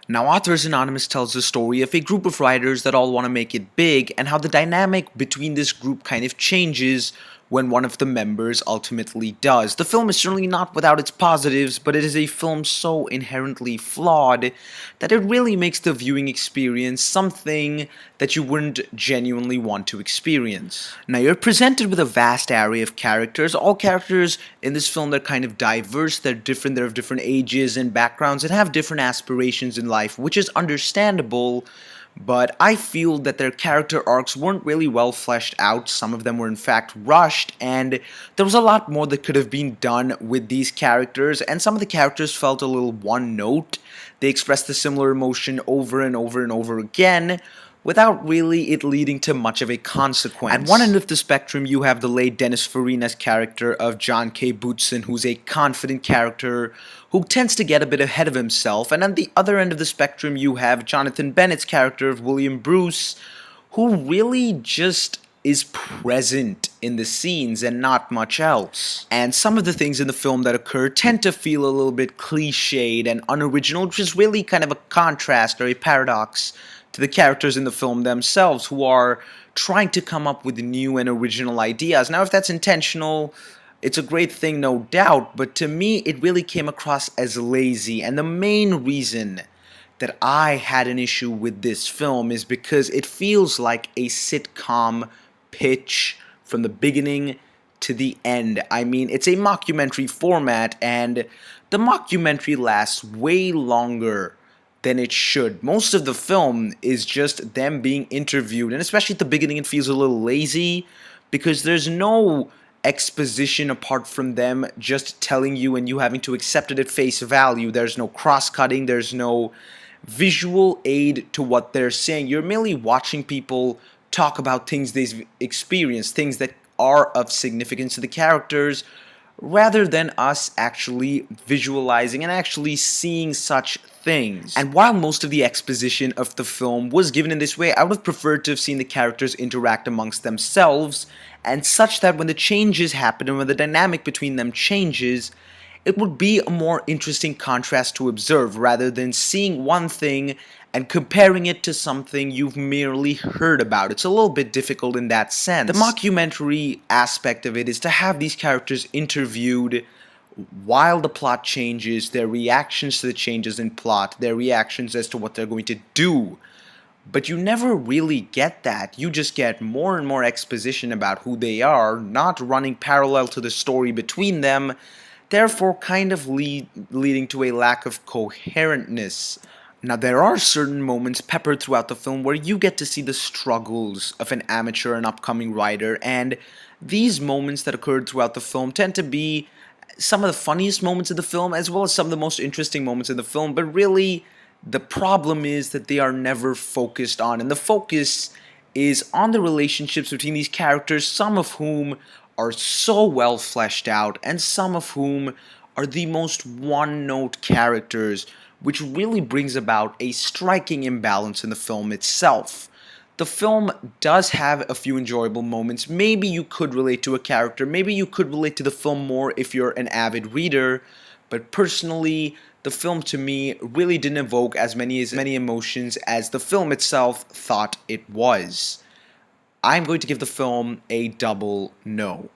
Now, Authors Anonymous tells the story of a group of writers that all want to make it big, and how the dynamic between this group kind of changes when one of the members ultimately does. The film is certainly not without its positives, but it is a film so inherently flawed that it really makes the viewing experience something that you wouldn't genuinely want to experience. Now, you're presented with a vast array of characters, all characters in this film that are kind of diverse, they're different, they're of different ages and backgrounds, and have different aspirations in life, which is understandable. But I feel that their character arcs weren't really well fleshed out. Some of them were in fact rushed, and there was a lot more that could have been done with these characters, and some of the characters felt a little one note. They expressed a similar emotion over and over and over again, without really it leading to much of a consequence. At one end of the spectrum, you have the late Dennis Farina's character of John K. Bootson, who's a confident character who tends to get a bit ahead of himself, and at the other end of the spectrum, you have Jonathan Bennett's character of William Bruce, who really just is present in the scenes and not much else. And some of the things in the film that occur tend to feel a little bit cliched and unoriginal, which is really kind of a contrast or a paradox to the characters in the film themselves, who are trying to come up with new and original ideas. Now, if that's intentional, it's a great thing, no doubt, but to me, it really came across as lazy, and the main reason that I had an issue with this film is because it feels like a sitcom pitch from the beginning to the end. I mean, it's a mockumentary format, and the mockumentary lasts way longer than it should. Most of the film is just them being interviewed, and especially at the beginning it feels a little lazy because there's no exposition apart from them just telling you and you having to accept it at face value. There's no cross-cutting, there's no visual aid to what they're saying. You're merely watching people talk about things they've experienced, things that are of significance to the characters, rather than us actually visualizing and actually seeing such things. And while most of the exposition of the film was given in this way, I would have preferred to have seen the characters interact amongst themselves, and such that when the changes happen and when the dynamic between them changes, it would be a more interesting contrast to observe, rather than seeing one thing and comparing it to something you've merely heard about. It's a little bit difficult in that sense. The mockumentary aspect of it is to have these characters interviewed while the plot changes, their reactions to the changes in plot, their reactions as to what they're going to do. But you never really get that. You just get more and more exposition about who they are, not running parallel to the story between them, therefore kind of leading to a lack of coherentness. Now, there are certain moments peppered throughout the film where you get to see the struggles of an amateur and upcoming writer, and these moments that occurred throughout the film tend to be some of the funniest moments of the film, as well as some of the most interesting moments in the film, but really, the problem is that they are never focused on, and the focus is on the relationships between these characters, some of whom are so well fleshed out, and some of whom are the most one-note characters, which really brings about a striking imbalance in the film itself. The film does have a few enjoyable moments. Maybe you could relate to a character, maybe you could relate to the film more if you're an avid reader, but personally, the film to me really didn't evoke as many emotions as the film itself thought it was. I'm going to give the film a double no.